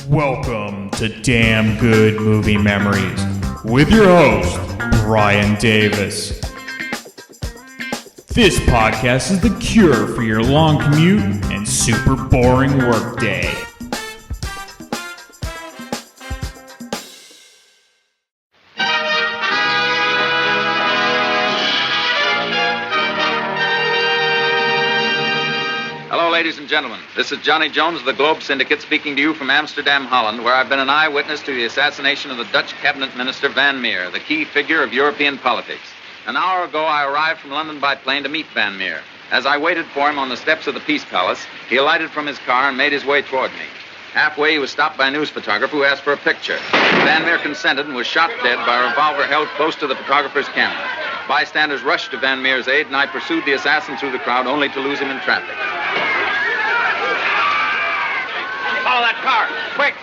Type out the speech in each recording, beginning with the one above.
Welcome to Damn Good Movie Memories with your host, Brian Davis. This podcast is the cure for your long commute and super boring workday. Ladies and gentlemen, this is Johnny Jones of the Globe Syndicate speaking to you from Amsterdam, Holland, where I've been an eyewitness to the assassination of the Dutch cabinet minister Van Meer, the key figure of European politics. An hour ago, I arrived from London by plane to meet Van Meer. As I waited for him on the steps of the Peace Palace, he alighted from his car and made his way toward me. Halfway, he was stopped by a news photographer who asked for a picture. Van Meer consented and was shot dead by a revolver held close to the photographer's camera. Bystanders rushed to Van Meer's aid, and I pursued the assassin through the crowd, only to lose him in traffic. Follow that car, quick!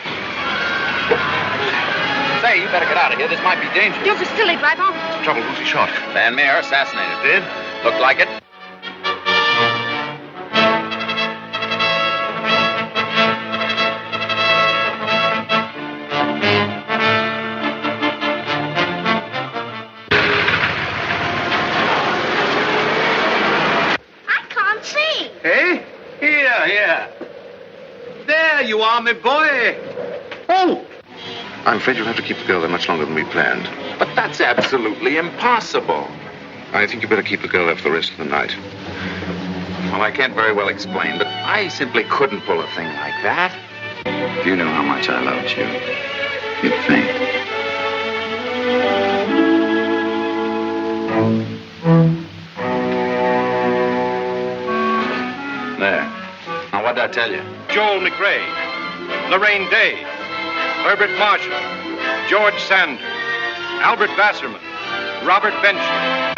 Say, you better get out of here. This might be dangerous. You're just silly, drive on. What's the trouble? Who's he shot? Van Meer assassinated. Did? Looked like it. I can't see. Hey? Here. There you are, my boy. Oh! I'm afraid you'll have to keep the girl there much longer than we planned. But that's absolutely impossible. I think you better keep the girl there for the rest of the night. Well, I can't very well explain, but I simply couldn't pull a thing like that. If you knew how much I loved you, you'd faint. There. Now, what'd I tell you? Joel McCrea, Laraine Day, Herbert Marshall, George Sanders, Albert Wasserman, Robert Benchley.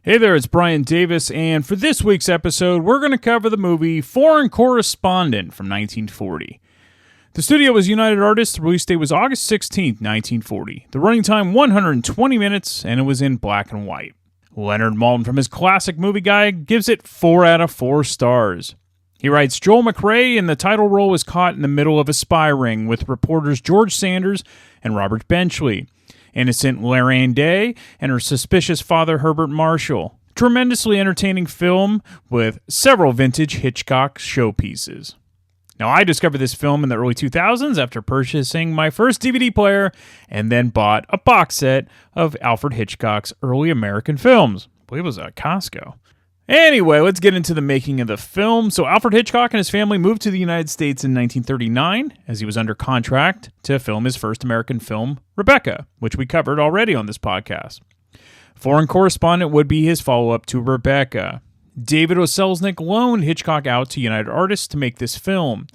Hey there, it's Brian Davis, and for this week's episode, we're going to cover the movie Foreign Correspondent from 1940. The studio was United Artists. The release date was August 16th, 1940. The running time, 120 minutes, and it was in black and white. Leonard Maltin, from his classic movie guide, gives it 4 out of 4 stars. He writes, Joel McCrea in the title role was caught in the middle of a spy ring with reporters George Sanders and Robert Benchley. Innocent Laraine Day, and her suspicious father Herbert Marshall. Tremendously entertaining film with several vintage Hitchcock showpieces. Now, I discovered this film in the early 2000s after purchasing my first DVD player and then bought a box set of Alfred Hitchcock's early American films. I believe it was at Costco. Anyway, let's get into the making of the film. So Alfred Hitchcock and his family moved to the United States in 1939 as he was under contract to film his first American film, Rebecca, which we covered already on this podcast. Foreign Correspondent would be his follow-up to Rebecca. David O. Selznick loaned Hitchcock out to United Artists to make this film.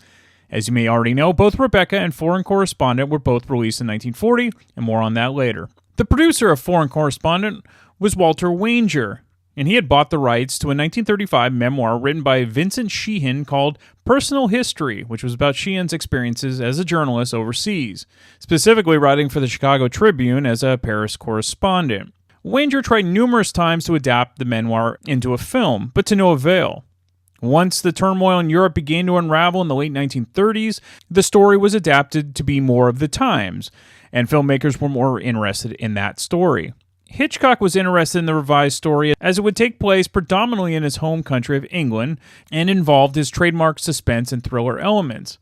As you may already know, both Rebecca and Foreign Correspondent were both released in 1940, and more on that later. The producer of Foreign Correspondent was Walter Wanger, and he had bought the rights to a 1935 memoir written by Vincent Sheehan called Personal History, which was about Sheehan's experiences as a journalist overseas, specifically writing for the Chicago Tribune as a Paris correspondent. Wanger tried numerous times to adapt the memoir into a film, but to no avail. Once the turmoil in Europe began to unravel in the late 1930s, the story was adapted to be more of the times, and filmmakers were more interested in that story. Hitchcock was interested in the revised story as it would take place predominantly in his home country of England and involved his trademark suspense and thriller elements.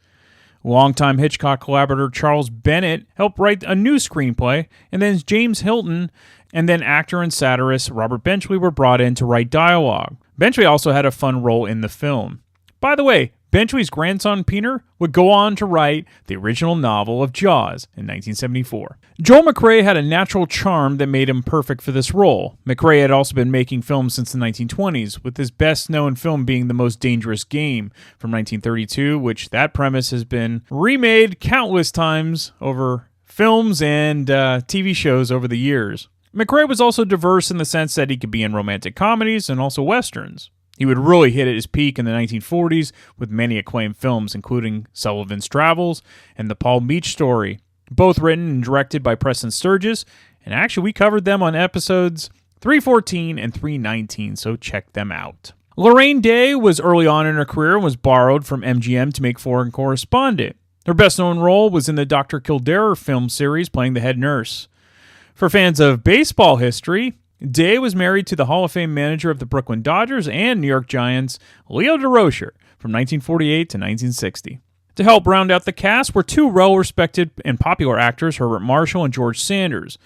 Longtime Hitchcock collaborator Charles Bennett helped write a new screenplay, and then James Hilton and then actor and satirist Robert Benchley were brought in to write dialogue. Benchley also had a fun role in the film. By the way, Benchley's grandson Peter would go on to write the original novel of Jaws in 1974. Joel McCrea had a natural charm that made him perfect for this role. McCrea had also been making films since the 1920s, with his best-known film being The Most Dangerous Game from 1932, which that premise has been remade countless times over films and TV shows over the years. McCrea was also diverse in the sense that he could be in romantic comedies and also westerns. He would really hit at his peak in the 1940s with many acclaimed films, including Sullivan's Travels and The Palm Beach Story, both written and directed by Preston Sturges, and actually we covered them on episodes 314 and 319, so check them out. Laraine Day was early on in her career and was borrowed from MGM to make Foreign Correspondent. Her best-known role was in the Dr. Kildare film series, playing the head nurse. For fans of baseball history, Day was married to the Hall of Fame manager of the Brooklyn Dodgers and New York Giants, Leo DeRocher, from 1948 to 1960. To help round out the cast were two well-respected and popular actors, Herbert Marshall and George Sanders.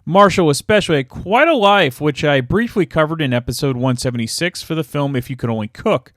Marshall especially had quite a life, which I briefly covered in episode 176 for the film If You Could Only Cook.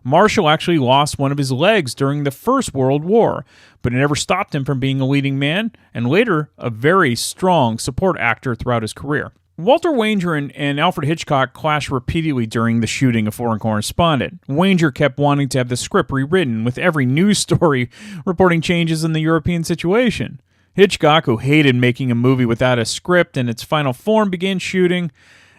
Marshall actually lost one of his legs during the First World War, but it never stopped him from being a leading man and later a very strong support actor throughout his career. Walter Wanger and Alfred Hitchcock clashed repeatedly during the shooting of Foreign Correspondent. Wanger kept wanting to have the script rewritten, with every news story reporting changes in the European situation. Hitchcock, who hated making a movie without a script in its final form, began shooting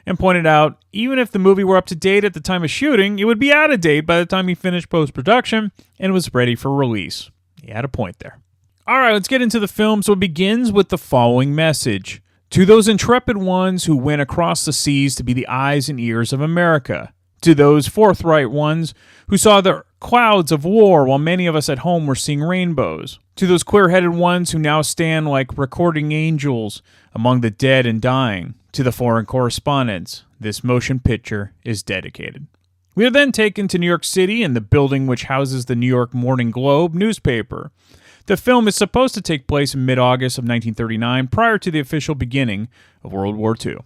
and pointed out even if the movie were up to date at the time of shooting, it would be out of date by the time he finished post-production and was ready for release. He had a point there. All right, let's get into the film. So it begins with the following message. To those intrepid ones who went across the seas to be the eyes and ears of America. To those forthright ones who saw the clouds of war while many of us at home were seeing rainbows. To those clear-headed ones who now stand like recording angels among the dead and dying. To the foreign correspondents, this motion picture is dedicated. We are then taken to New York City and the building which houses the New York Morning Globe newspaper. The film is supposed to take place in mid-August of 1939, prior to the official beginning of World War II.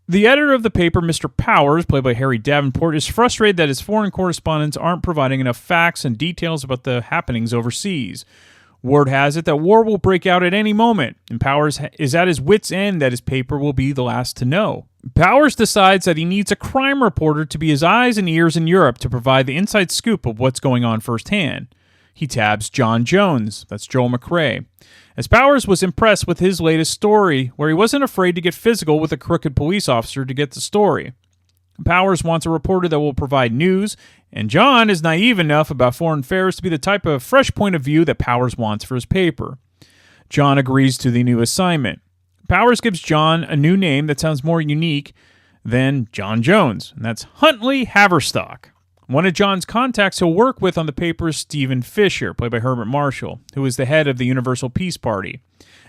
The editor of the paper, Mr. Powers, played by Harry Davenport, is frustrated that his foreign correspondents aren't providing enough facts and details about the happenings overseas. Word has it that war will break out at any moment, and Powers is at his wit's end that his paper will be the last to know. Powers decides that he needs a crime reporter to be his eyes and ears in Europe to provide the inside scoop of what's going on firsthand. He tabs John Jones, that's Joel McCrea, as Powers was impressed with his latest story, where he wasn't afraid to get physical with a crooked police officer to get the story. Powers wants a reporter that will provide news, and John is naive enough about foreign affairs to be the type of fresh point of view that Powers wants for his paper. John agrees to the new assignment. Powers gives John a new name that sounds more unique than John Jones, and that's Huntley Haverstock. One of John's contacts he'll work with on the paper is Stephen Fisher, played by Herbert Marshall, who is the head of the Universal Peace Party.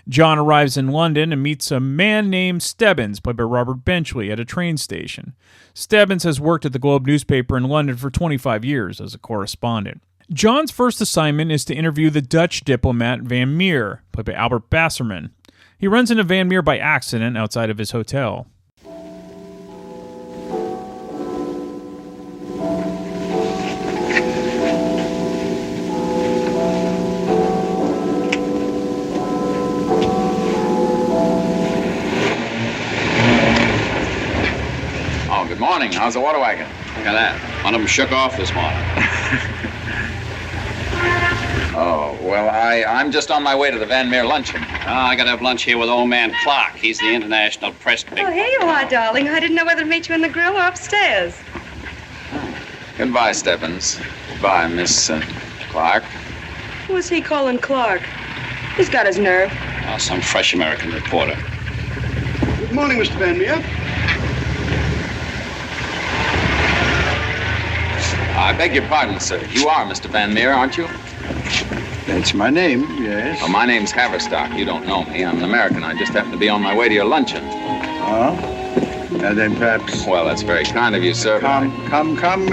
John arrives in London and meets a man named Stebbins, played by Robert Benchley, at a train station. Stebbins has worked at the Globe newspaper in London for 25 years as a correspondent. John's first assignment is to interview the Dutch diplomat Van Meer, played by Albert Basserman. He runs into Van Meer by accident outside of his hotel. Good morning. How's the water wagon? Look at that. One of them shook off this morning. Oh, well, I'm just on my way to the Van Meer luncheon. I got to have lunch here with old man Clark. He's the international press big. Oh, here you are, darling. I didn't know whether to meet you in the grill or upstairs. Goodbye, Stebbins. Goodbye, Miss Clark. Who is he calling Clark? He's got his nerve. Oh, some fresh American reporter. Good morning, Mr. Van Meer. I beg your pardon, sir. You are Mr. Van Meer, aren't you? That's my name, yes. Well, my name's Haverstock. You don't know me. I'm an American. I just happened to be on my way to your luncheon. Oh? Now then, perhaps... Well, that's very kind of you, sir. Come.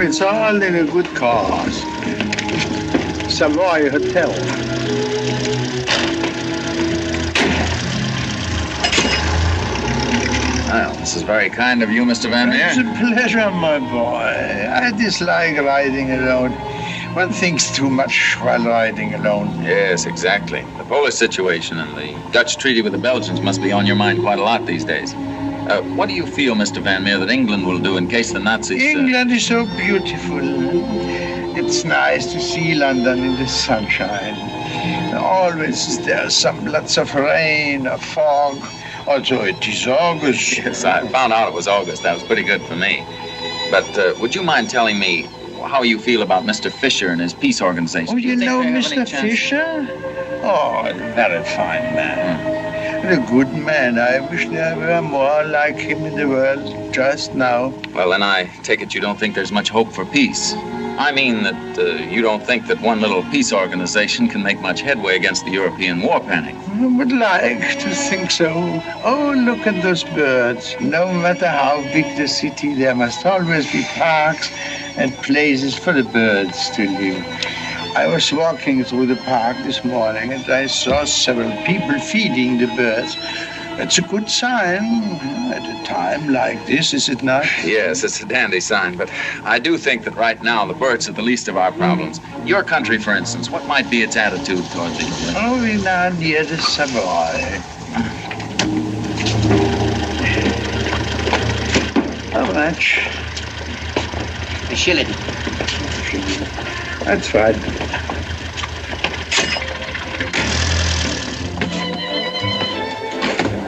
It's all in a good cause. Savoy Hotel. Well, this is very kind of you, Mr. Van Meer. It's a pleasure, my boy. I dislike riding alone. One thinks too much while riding alone. Yes, exactly. The Polish situation and the Dutch treaty with the Belgians must be on your mind quite a lot these days. What do you feel, Mr. Van Meer, that England will do in case the Nazis... England is so beautiful. It's nice to see London in the sunshine. Always there's lots of rain or fog. Also, it is August. Yes, I found out it was August. That was pretty good for me. But would you mind telling me how you feel about Mr. Fisher and his peace organization? Oh, you know they have any Mr. chance? Fisher? Oh, a very fine man. And a good man. I wish there were more like him in the world just now. Well, then I take it you don't think there's much hope for peace. I mean that you don't think that one little peace organization can make much headway against the European war panic. I would like to think so. Oh, look at those birds. No matter how big the city, there must always be parks and places for the birds to live. I was walking through the park this morning and I saw several people feeding the birds. It's a good sign at a time like this, is it not? Yes, it's a dandy sign, but I do think that right now the birds are the least of our problems. Your country, for instance, what might be its attitude toward these? Oh, we're now near the Savoy. How much? A shilling. That's fine.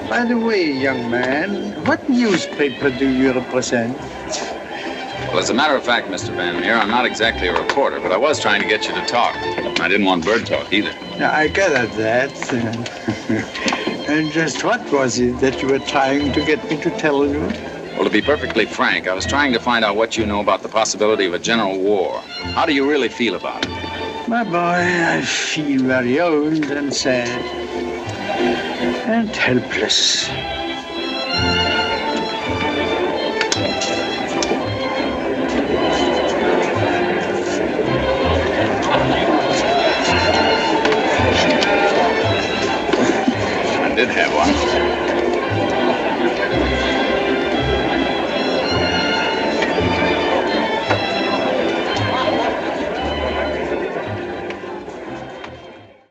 By the way, young man, what newspaper do you represent? Well, as a matter of fact, Mr. Van Meer, I'm not exactly a reporter, but I was trying to get you to talk. I didn't want bird talk either. Now, I gathered that. And just what was it that you were trying to get me to tell you? Well, to be perfectly frank, I was trying to find out what you know about the possibility of a general war. How do you really feel about it? My boy, I feel very old and sad and helpless. I did have one.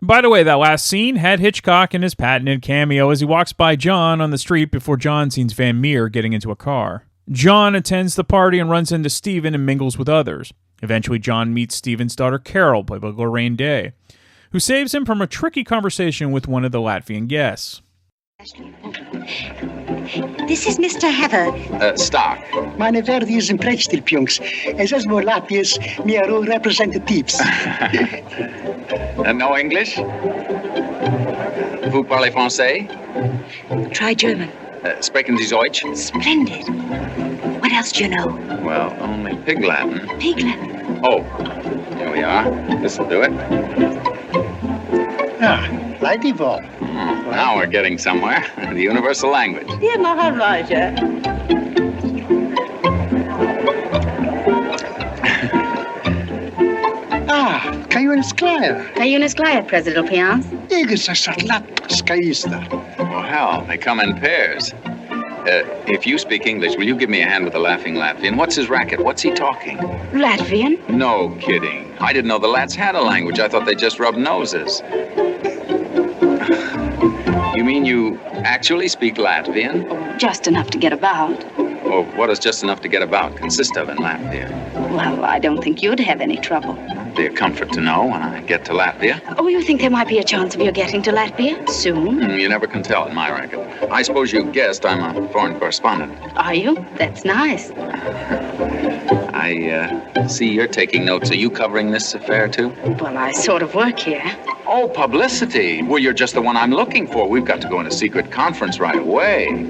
By the way, that last scene had Hitchcock in his patented cameo as he walks by John on the street before John sees Van Meer getting into a car. John attends the party and runs into Stephen and mingles with others. Eventually, John meets Stephen's daughter Carol, played by Laraine Day, who saves him from a tricky conversation with one of the Latvian guests. This is Mr. Heather. Stock. Meine Verdi's Imprägstilpjungs. Es ist wohl Latvias Mieru representatives. No English? Vous parlez français? Try German. Sprechen Sie Deutsch? Splendid. What else do you know? Well, only Pig Latin. Pig Latin. Oh, here we are. This'll do it. Righty-vo. Now we're getting somewhere. The universal language. Dear Maharaja. Kayo Sklaya. Kajunas Glaya, President Pians. Igasa Satlat Skaista. Oh, hell, they come in pairs. If you speak English, will you give me a hand with the laughing Latvian? What's his racket? What's he talking? Latvian? No kidding. I didn't know the Lats had a language. I thought they just rubbed noses. You mean you actually speak Latvian? Just enough to get about. Well, what does just enough to get about consist of in Latvia? Well, I don't think you'd have any trouble. It'd be a comfort to know when I get to Latvia. Oh, you think there might be a chance of your getting to Latvia soon? You never can tell in my racket. I suppose you guessed I'm a foreign correspondent. Are you? That's nice. I see you're taking notes. Are you covering this affair, too? Well, I sort of work here. Oh, publicity. Well, you're just the one I'm looking for. We've got to go in a secret conference right away.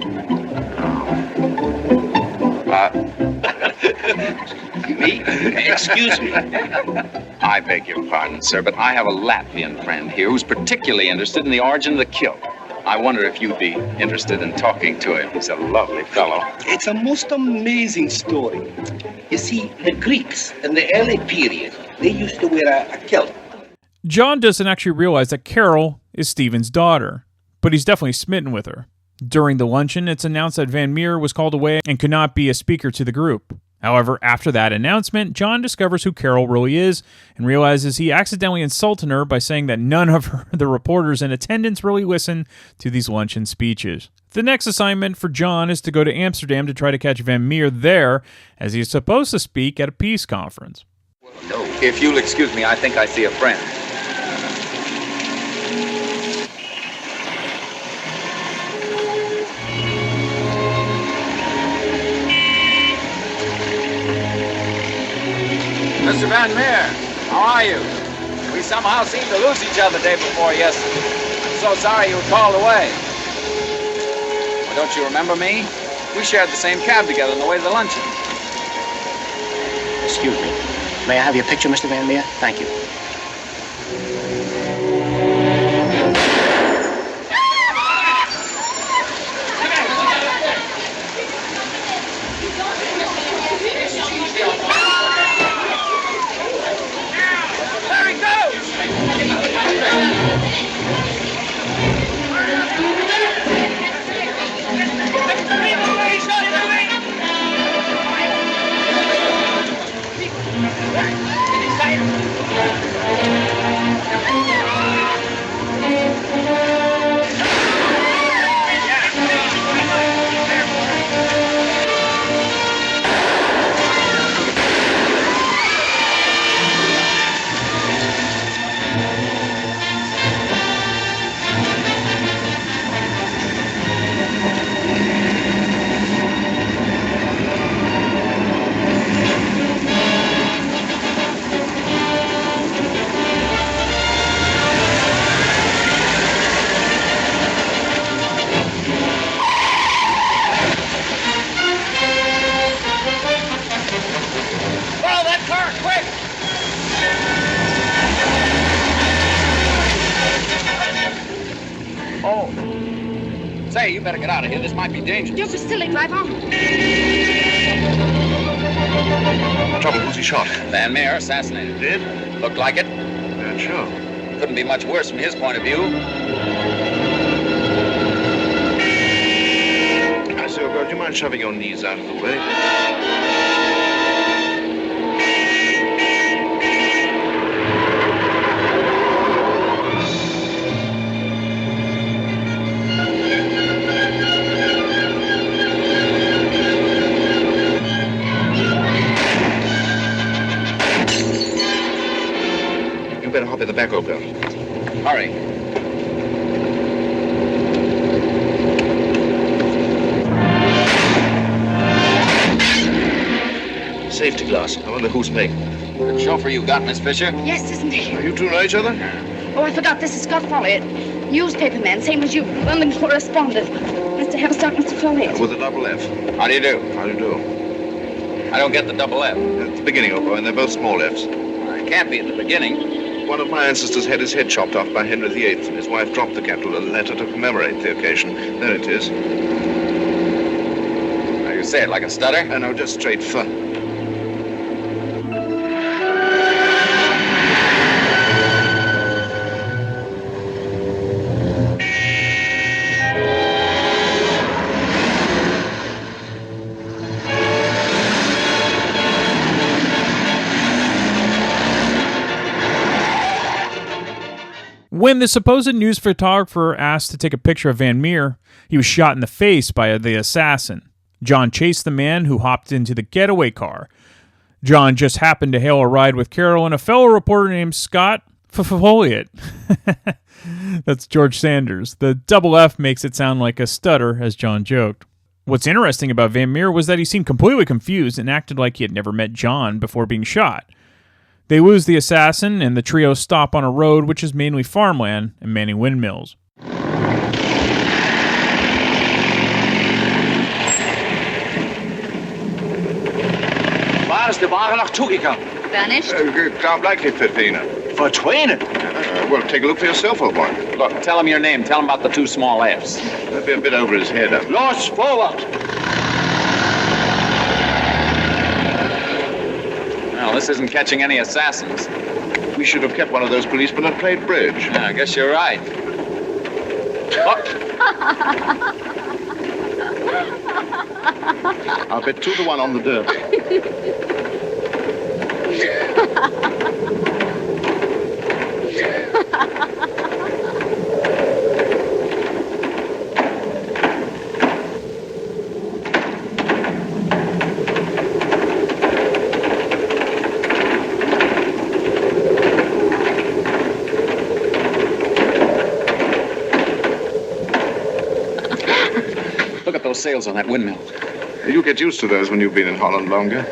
Me? Excuse me. I beg your pardon, sir, but I have a Latvian friend here who's particularly interested in the origin of the kilt. I wonder if you'd be interested in talking to him. He's a lovely fellow. It's a most amazing story. You see, the Greeks in the early period, they used to wear a kilt. John doesn't actually realize that Carol is Stephen's daughter, but he's definitely smitten with her. During the luncheon, it's announced that Van Meer was called away and could not be a speaker to the group. However, after that announcement, John discovers who Carol really is and realizes he accidentally insulted her by saying that none of the reporters in attendance really listen to these luncheon speeches. The next assignment for John is to go to Amsterdam to try to catch Van Meer there, as he is supposed to speak at a peace conference. No, if you'll excuse me, I think I see a friend. Mr. Van Meer, how are you? We somehow seemed to lose each other the day before yesterday. I'm so sorry you were called away. Well, don't you remember me? We shared the same cab together on the way to the luncheon. Excuse me. May I have your picture, Mr. Van Meer? Thank you. Say, you better get out of here. This might be dangerous. Just a silly drive on. Trouble, who's he shot? Van Meer assassinated. Did? Looked like it. Yeah, sure. Couldn't be much worse from his point of view. I say, girl, do you mind shoving your knees out of the way? Better hop in the back, old girl. Hurry. Safety glass. I wonder who's making. Good chauffeur you got, Miss Fisher. Yes, isn't he? Are you two know each other? Oh, I forgot. This is Scott Folliott. Newspaper man, same as you. London correspondent. Nice to have a start, Mr. Folliott. With a double F. How do you do? How do you do? I don't get the double F. At the beginning, old boy, and they're both small F's. It can't be at the beginning. One of my ancestors had his head chopped off by Henry VIII, and his wife dropped the kettle and letter to commemorate the occasion. There it is. Now you say it like a stutter? No, just straight F. When the supposed news photographer asked to take a picture of Van Meer, he was shot in the face by the assassin. John chased the man who hopped into the getaway car. John just happened to hail a ride with Carol and a fellow reporter named Scott Folliott. That's George Sanders. The double F makes it sound like a stutter, as John joked. What's interesting about Van Meer was that he seemed completely confused and acted like he had never met John before being shot. They lose the assassin, and the trio stop on a road which is mainly farmland and many windmills. Waar is de wagen nog toegekomen? Vanished? Likely, Fifina. Verdwenen? Well, take a look for yourself, old boy. Look, tell him your name. Tell him about the two small F's. That'd be a bit over his head. Los, forward! Well, this isn't catching any assassins. We should have kept one of those policemen and played bridge. Yeah, I guess you're right. Oh. I'll bet 2-1 on the Derby. Look at those sails on that windmill. You get used to those when you've been in Holland longer.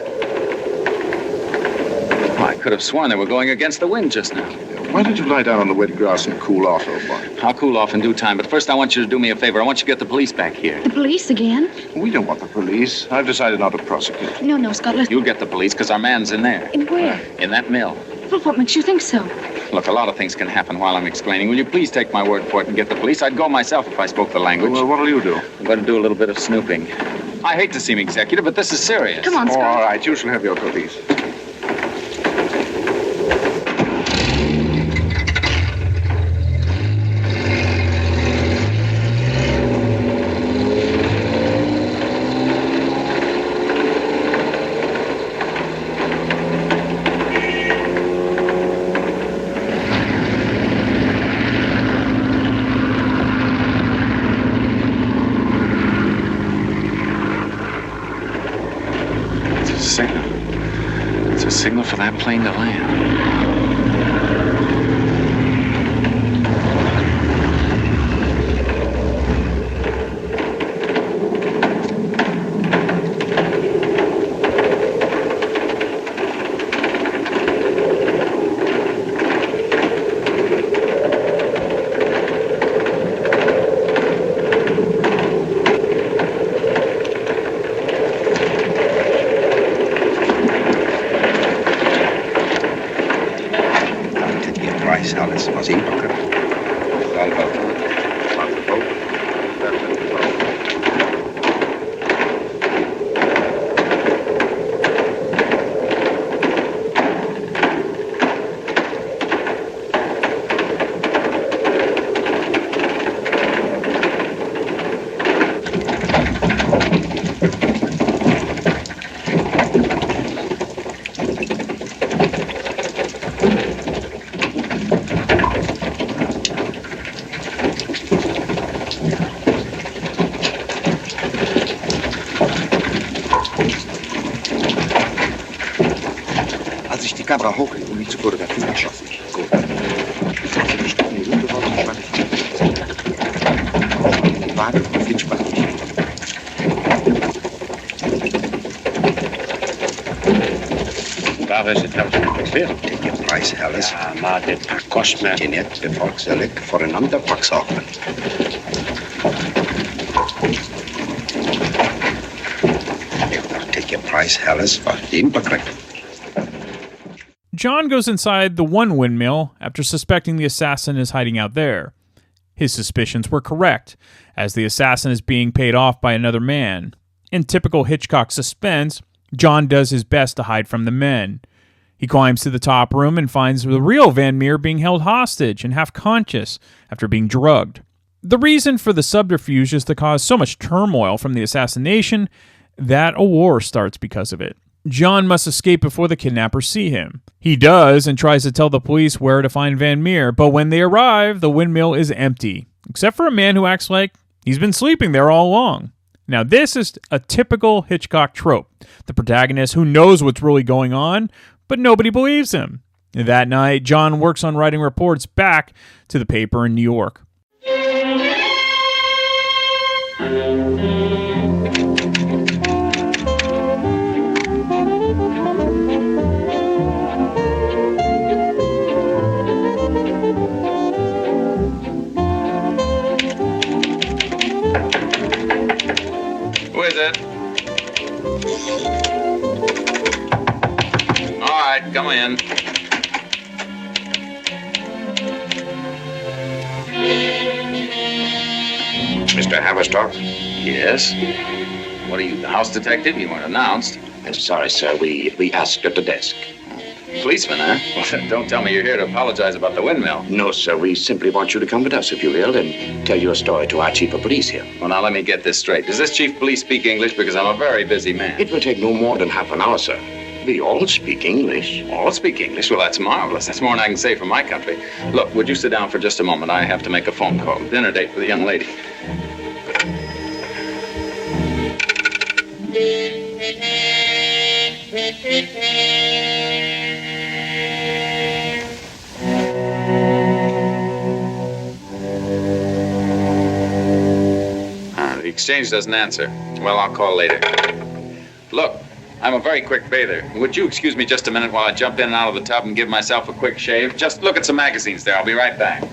Oh, I could have sworn they were going against the wind just now. Why don't you lie down on the wet grass and cool off, old boy? I'll cool off in due time, but first I want you to do me a favor. I want you to get the police back here. The police again? We don't want the police. I've decided not to prosecute. No, Scott, let's... You'll get the police, because our man's in there. In where? In that mill. Well, what makes you think so? Look, a lot of things can happen while I'm explaining. Will you please take my word for it and get the police? I'd go myself if I spoke the language. Well, what'll you do? I'm going to do a little bit of snooping. I hate to seem executive, but this is serious. Come on, Scott. All right, you shall have your police. It's a signal for that plane to land. Alles, was inpakken. Zeilboot. Laat de boot. Daar zit de boot. Als ich die Kamera hochhebe und nicht zu fotografieren, schoss ich. Gut. Ich bin die Route raus und spann ich die Waage und Flitsch spann ich. Waar is het nou weer? Tegen prijs, Alice. Ja, maar dit kost me... Je net bevolkselijk voor een ander pak zorgen. Ik dacht tegen prijs, Alice, voor die inpakken. John goes inside the one windmill after suspecting the assassin is hiding out there. His suspicions were correct, as the assassin is being paid off by another man. In typical Hitchcock suspense, John does his best to hide from the men. He climbs to the top room and finds the real Van Meer being held hostage and half-conscious after being drugged. The reason for the subterfuge is to cause so much turmoil from the assassination that a war starts because of it. John must escape before the kidnappers see him. He does and tries to tell the police where to find Van Meer, but when they arrive, the windmill is empty, except for a man who acts like he's been sleeping there all along. Now, this is a typical Hitchcock trope. The protagonist who knows what's really going on, but nobody believes him. That night, John works on writing reports back to the paper in New York. Who is it? All right, come in. Mr. Haverstock? Yes? What are you, the house detective? You weren't announced. Sorry, sir. We asked at the desk. Policeman, huh? Well, don't tell me you're here to apologize about the windmill. No, sir. We simply want you to come with us, if you will, and tell your story to our chief of police here. Well, now let me get this straight. Does this chief of police speak English? Because I'm a very busy man. It will take no more than half an hour, sir. We all speak English. All speak English? Well, that's marvelous. That's more than I can say for my country. Look, would you sit down for just a moment? I have to make a phone call. Dinner date for the young lady. The exchange doesn't answer. Well, I'll call later. Look, I'm a very quick bather. Would you excuse me just a minute while I jump in and out of the tub and give myself a quick shave? Just look at some magazines there. I'll be right back.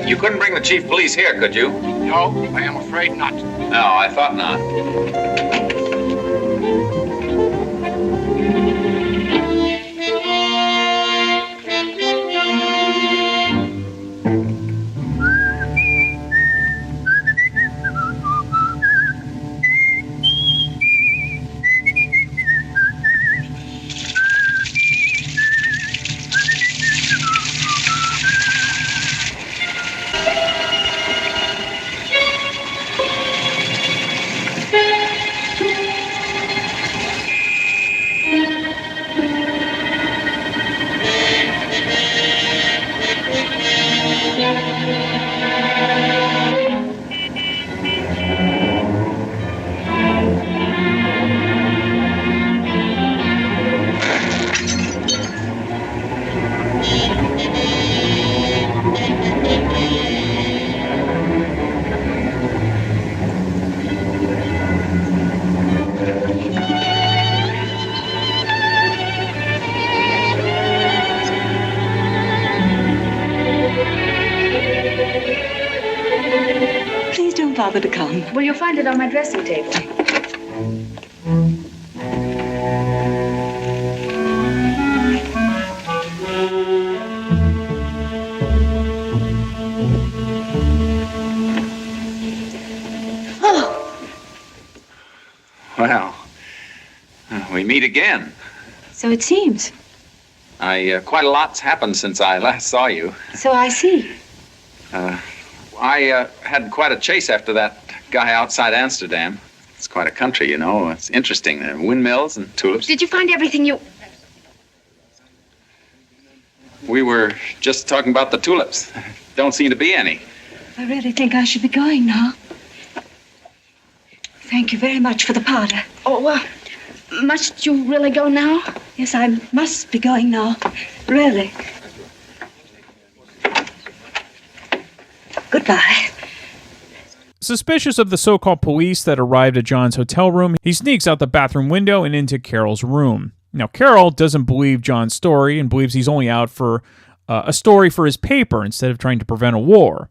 You couldn't bring the chief of police here, could you? No, I am afraid not. No, I thought not. Bother to come. Well, you'll find it on my dressing table. Oh, Well, we meet again. so it seems. Quite a lot's happened since I last saw you. So I see. I had quite a chase after that guy outside Amsterdam. It's quite a country, you know. It's interesting. There are windmills and tulips. Did you find everything you... We were just talking about the tulips. Don't seem to be any. I really think I should be going now. Thank you very much for the powder. Oh, must you really go now? Yes, I must be going now. Really. Goodbye. Suspicious of the so-called police that arrived at John's hotel room, he sneaks out the bathroom window and into Carol's room. Now, Carol doesn't believe John's story and believes he's only out for a story for his paper instead of trying to prevent a war.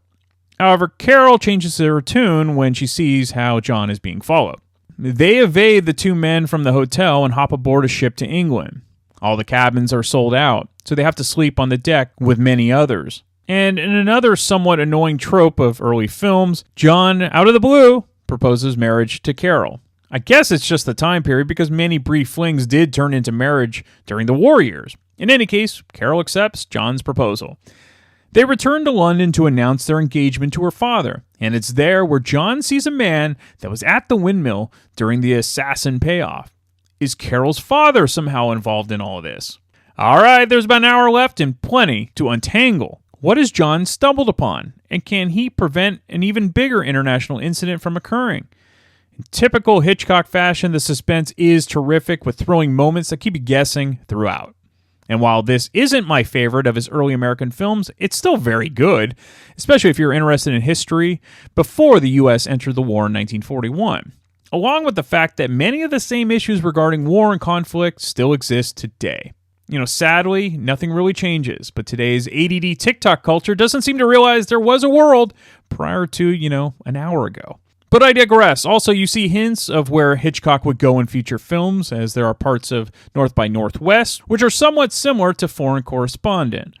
However, Carol changes her tune when she sees how John is being followed. They evade the two men from the hotel and hop aboard a ship to England. All the cabins are sold out, so they have to sleep on the deck with many others. And in another somewhat annoying trope of early films, John, out of the blue, proposes marriage to Carol. I guess it's just the time period because many brief flings did turn into marriage during the war years. In any case, Carol accepts John's proposal. They return to London to announce their engagement to her father, and it's there where John sees a man that was at the windmill during the assassin payoff. Is Carol's father somehow involved in all of this? All right, there's about an hour left and plenty to untangle. What has John stumbled upon, and can he prevent an even bigger international incident from occurring? In typical Hitchcock fashion, the suspense is terrific with thrilling moments that keep you guessing throughout. And while this isn't my favorite of his early American films, it's still very good, especially if you're interested in history before the U.S. entered the war in 1941, along with the fact that many of the same issues regarding war and conflict still exist today. You know, sadly, nothing really changes, but today's ADD TikTok culture doesn't seem to realize there was a world prior to, an hour ago. But I digress. Also, you see hints of where Hitchcock would go in future films, as there are parts of North by Northwest, which are somewhat similar to Foreign Correspondent.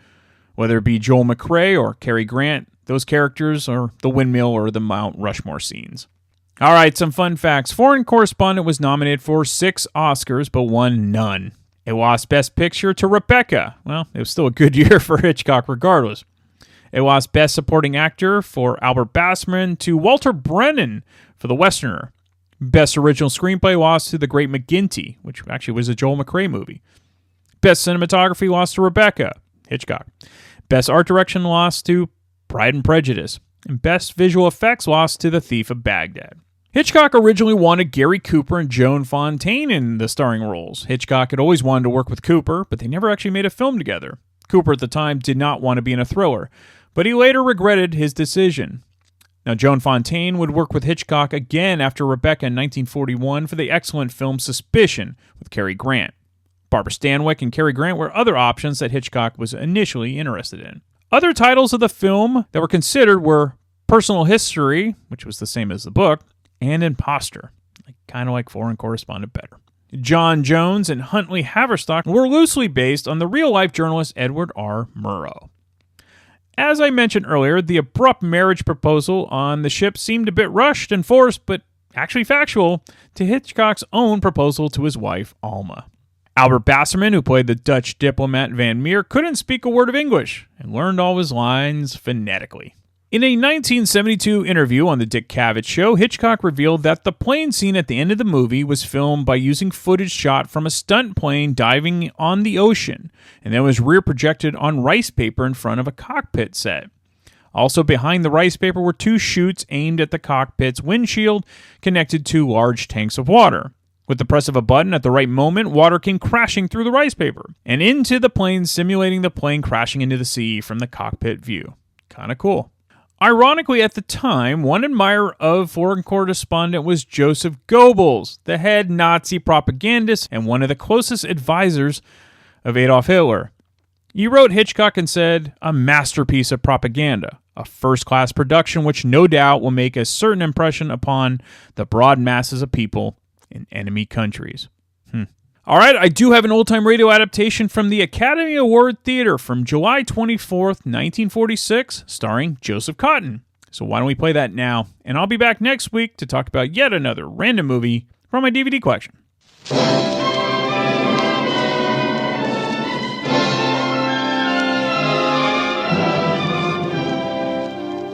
Whether it be Joel McCrea or Cary Grant, those characters are the windmill or the Mount Rushmore scenes. All right, some fun facts. Foreign Correspondent was nominated for 6 Oscars, but won none. It lost Best Picture to Rebecca. Well, it was still a good year for Hitchcock regardless. It lost Best Supporting Actor for Albert Basserman to Walter Brennan for The Westerner. Best Original Screenplay lost to The Great McGinty, which actually was a Joel McCrea movie. Best Cinematography lost to Rebecca, Hitchcock. Best Art Direction lost to Pride and Prejudice. And Best Visual Effects lost to The Thief of Baghdad. Hitchcock originally wanted Gary Cooper and Joan Fontaine in the starring roles. Hitchcock had always wanted to work with Cooper, but they never actually made a film together. Cooper at the time did not want to be in a thriller, but he later regretted his decision. Now, Joan Fontaine would work with Hitchcock again after Rebecca in 1941 for the excellent film Suspicion with Cary Grant. Barbara Stanwyck and Cary Grant were other options that Hitchcock was initially interested in. Other titles of the film that were considered were Personal History, which was the same as the book, and Imposter. I kind of like Foreign Correspondent better. John Jones and Huntley Haverstock were loosely based on the real-life journalist Edward R. Murrow. As I mentioned earlier, the abrupt marriage proposal on the ship seemed a bit rushed and forced, but actually factual, to Hitchcock's own proposal to his wife, Alma. Albert Basserman, who played the Dutch diplomat Van Meer, couldn't speak a word of English and learned all his lines phonetically. In a 1972 interview on the Dick Cavett Show, Hitchcock revealed that the plane scene at the end of the movie was filmed by using footage shot from a stunt plane diving on the ocean, and then was rear projected on rice paper in front of a cockpit set. Also behind the rice paper were two chutes aimed at the cockpit's windshield, connected to large tanks of water. With the press of a button at the right moment, water came crashing through the rice paper and into the plane, simulating the plane crashing into the sea from the cockpit view. Kinda cool. Ironically, at the time, one admirer of Foreign Correspondent was Joseph Goebbels, the head Nazi propagandist and one of the closest advisors of Adolf Hitler. He wrote Hitchcock and said, "A masterpiece of propaganda, a first-class production which no doubt will make a certain impression upon the broad masses of people in enemy countries." All right, I do have an old-time radio adaptation from the Academy Award Theater from July 24th, 1946, starring Joseph Cotten. So why don't we play that now? And I'll be back next week to talk about yet another random movie from my DVD collection.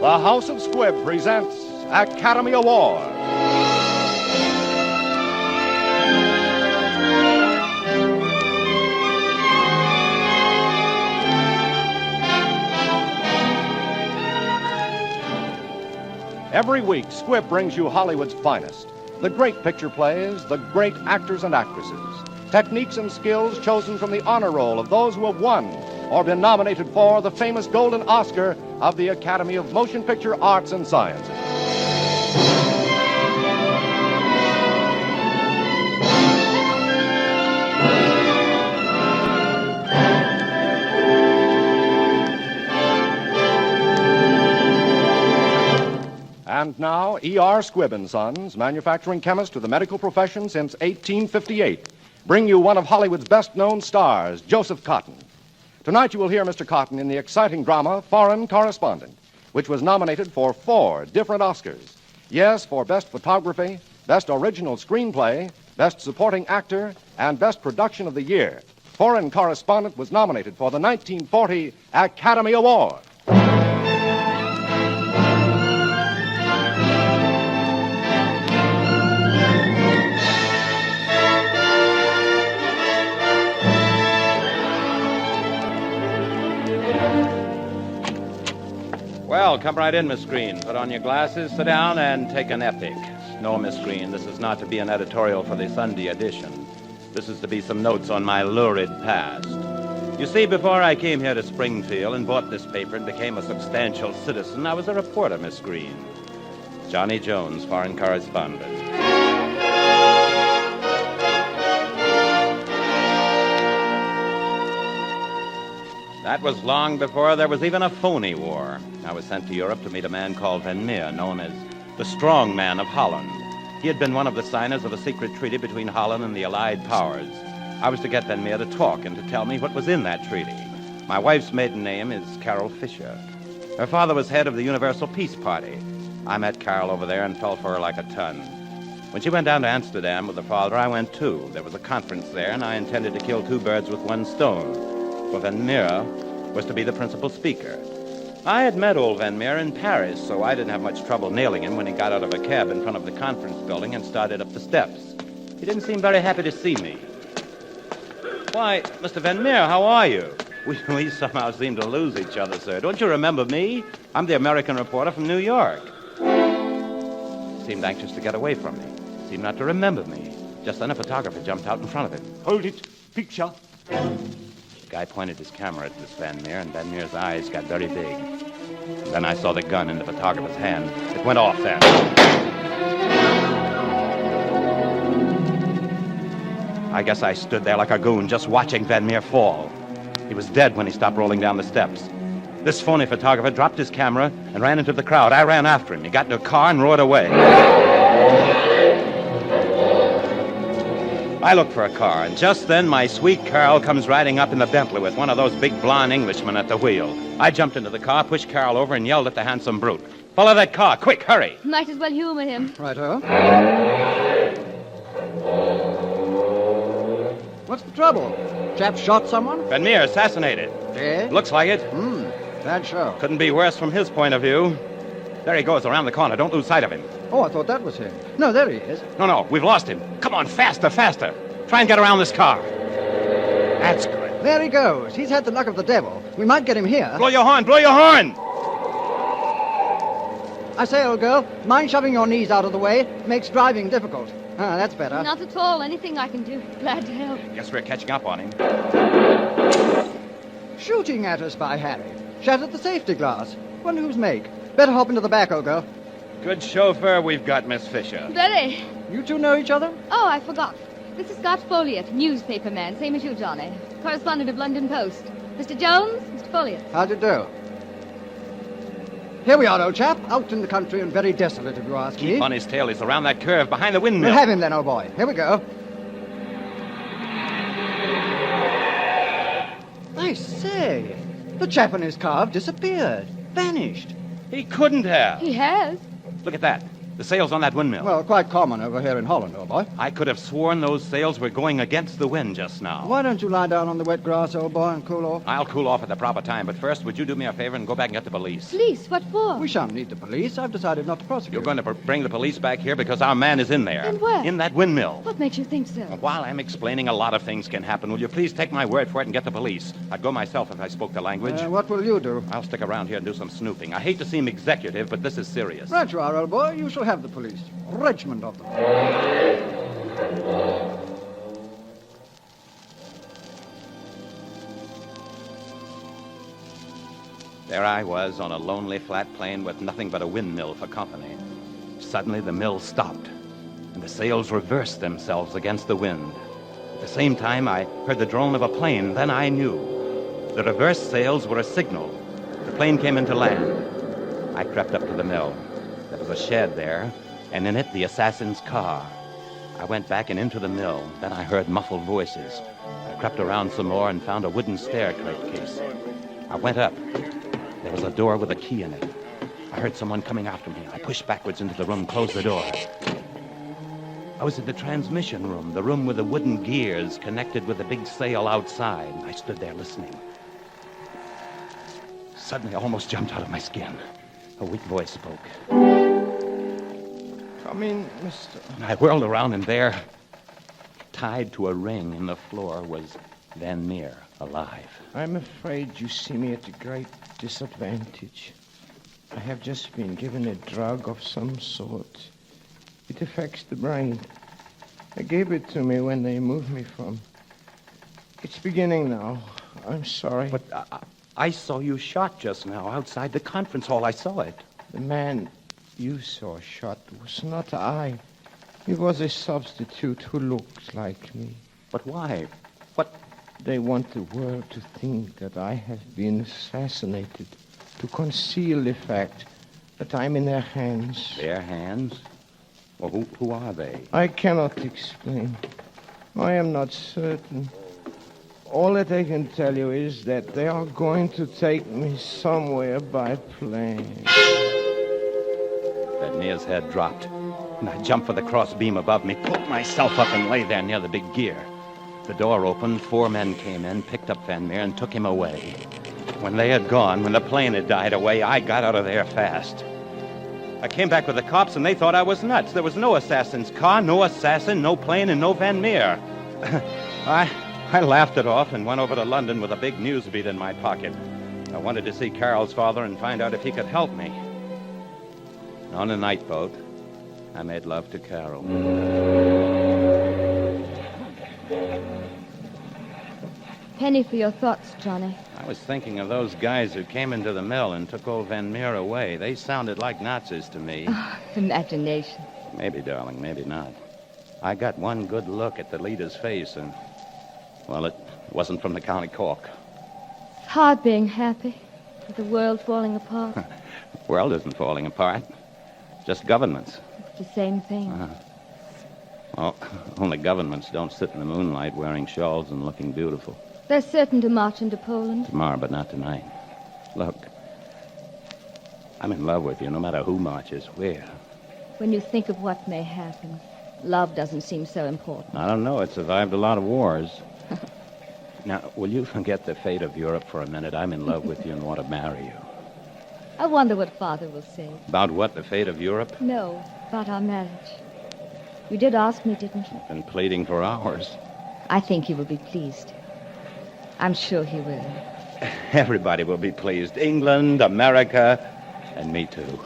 The House of Squibb presents Academy Award. Every week, Squibb brings you Hollywood's finest. The great picture plays, the great actors and actresses. Techniques and skills chosen from the honor roll of those who have won or been nominated for the famous Golden Oscar of the Academy of Motion Picture Arts and Sciences. And now, E.R. Squibb & Sons, manufacturing chemist to the medical profession since 1858, bring you one of Hollywood's best-known stars, Joseph Cotten. Tonight you will hear Mr. Cotten in the exciting drama Foreign Correspondent, which was nominated for 4 different Oscars. Yes, for Best Photography, Best Original Screenplay, Best Supporting Actor, and Best Production of the Year. Foreign Correspondent was nominated for the 1940 Academy Award. Well, come right in, Miss Green. Put on your glasses, sit down, and take an epic. No, Miss Green, this is not to be an editorial for the Sunday edition. This is to be some notes on my lurid past. You see, before I came here to Springfield and bought this paper and became a substantial citizen, I was a reporter, Miss Green. Johnny Jones, Foreign Correspondent. That was long before there was even a phony war. I was sent to Europe to meet a man called Van Meer, known as the Strong Man of Holland. He had been one of the signers of a secret treaty between Holland and the Allied powers. I was to get Van Meer to talk and to tell me what was in that treaty. My wife's maiden name is Carol Fisher. Her father was head of the Universal Peace Party. I met Carol over there and fell for her like a ton. When she went down to Amsterdam with her father, I went too. There was a conference there, and I intended to kill 2 birds with 1 stone. For Van Meer was to be the principal speaker. I had met old Van Meer in Paris, so I didn't have much trouble nailing him when he got out of a cab in front of the conference building and started up the steps. He didn't seem very happy to see me. Why, Mr. Van Meer, how are you? We somehow seem to lose each other, sir. Don't you remember me? I'm the American reporter from New York. Seemed anxious to get away from me. Seemed not to remember me. Just then a photographer jumped out in front of him. Hold it. Picture. The guy pointed his camera at this Van Meer, and Van Meer's eyes got very big. And then I saw the gun in the photographer's hand. It went off then. I guess I stood there like a goon, just watching Van Meer fall. He was dead when he stopped rolling down the steps. This phony photographer dropped his camera and ran into the crowd. I ran after him. He got into a car and roared away. I looked for a car, and just then my sweet Carol comes riding up in the Bentley with one of those big blonde Englishmen at the wheel. I jumped into the car, pushed Carol over, and yelled at the handsome brute. Follow that car, quick, hurry. Might as well humor him. Righto. What's the trouble? Chap shot someone? Van Meer assassinated. Yeah? Looks like it. Bad show. Couldn't be worse from his point of view. There he goes around the corner. Don't lose sight of him. Oh, I thought that was him. No, there he is. No, we've lost him. Come on, faster, faster. Try and get around this car. That's good. There he goes. He's had the luck of the devil. We might get him here. Blow your horn, blow your horn! I say, old girl, mind shoving your knees out of the way? Makes driving difficult. Ah, that's better. Not at all. Anything I can do. Glad to help. Guess we're catching up on him. Shooting at us, by Harry. Shattered the safety glass. Wonder whose make. Better hop into the back, old girl. Good chauffeur we've got, Miss Fisher. Very. You two know each other? Oh, I forgot. This is Scott Folliott, newspaper man, same as you, Johnny. Correspondent of London Post. Mr. Jones, Mr. Folliott. How'd you do? Here we are, old chap. Out in the country and very desolate, if you ask me. Keep on his tail. He's around that curve behind the windmill. We'll have him then, old boy. Here we go. I say, the chap in his car have disappeared. Vanished. He couldn't have. He has. Look at that. The sails on that windmill. Well, quite common over here in Holland, old boy. I could have sworn those sails were going against the wind just now. Why don't you lie down on the wet grass, old boy, and cool off? I'll cool off at the proper time, but first, would you do me a favor and go back and get the police? Police? What for? We shan't need the police. I've decided not to prosecute. You're going to bring the police back here because our man is in there. In where? In that windmill. What makes you think so? While I'm explaining, a lot of things can happen. Will you please take my word for it and get the police? I'd go myself if I spoke the language. What will you do? I'll stick around here and do some snooping. I hate to seem executive, but this is serious. Right you are, old boy. You shall have the police. Regiment of them. There I was on a lonely flat plain with nothing but a windmill for company. Suddenly the mill stopped, and the sails reversed themselves against the wind. At the same time, I heard the drone of a plane. Then I knew. The reversed sails were a signal. The plane came into land. I crept up to the mill. There was a shed there, and in it the assassin's car. I went back and into the mill. Then I heard muffled voices. I crept around some more and found a wooden staircase. I went up. There was a door with a key in it. I heard someone coming after me. I pushed backwards into the room, closed the door. I was in the transmission room, the room with the wooden gears connected with the big sail outside. I stood there listening. Suddenly, I almost jumped out of my skin. A weak voice spoke. Come in, mister. And I whirled around, and there, tied to a ring in the floor, was Van Meer, alive. I'm afraid you see me at a great disadvantage. I have just been given a drug of some sort. It affects the brain. They gave it to me when they moved me from. It's beginning now. I'm sorry. But I saw you shot just now outside the conference hall. I saw it. The man you saw shot was not I. He was a substitute who looked like me. But why? What? They want the world to think that I have been assassinated, to conceal the fact that I'm in their hands. Their hands? Well, who are they? I cannot explain. I am not certain. All that I can tell you is that they are going to take me somewhere by plane. Van Meer's head dropped. And I jumped for the cross beam above me, pulled myself up, and lay there near the big gear. The door opened, 4 men came in, picked up Van Meer, and took him away. When they had gone, when the plane had died away, I got out of there fast. I came back with the cops, and they thought I was nuts. There was no assassin's car, no assassin, no plane, and no Van Meer. I laughed it off and went over to London with a big newsbeat in my pocket. I wanted to see Carol's father and find out if he could help me. On a night boat, I made love to Carol. Penny for your thoughts, Johnny. I was thinking of those guys who came into the mill and took old Van Meer away. They sounded like Nazis to me. Oh, imagination. Maybe, darling, maybe not. I got one good look at the leader's face, and, well, it wasn't from the County Cork. It's hard being happy with the world falling apart. The world isn't falling apart. Just governments. It's the same thing. Well, only governments don't sit in the moonlight wearing shawls and looking beautiful. They're certain to march into Poland. Tomorrow, but not tonight. Look, I'm in love with you, no matter who marches where. When you think of what may happen, love doesn't seem so important. I don't know. It survived a lot of wars. Now, will you forget the fate of Europe for a minute? I'm in love with you and want to marry you. I wonder what Father will say. About what, the fate of Europe? No, about our marriage. You did ask me, didn't you? Been pleading for hours. I think he will be pleased. I'm sure he will. Everybody will be pleased. England, America, and me too.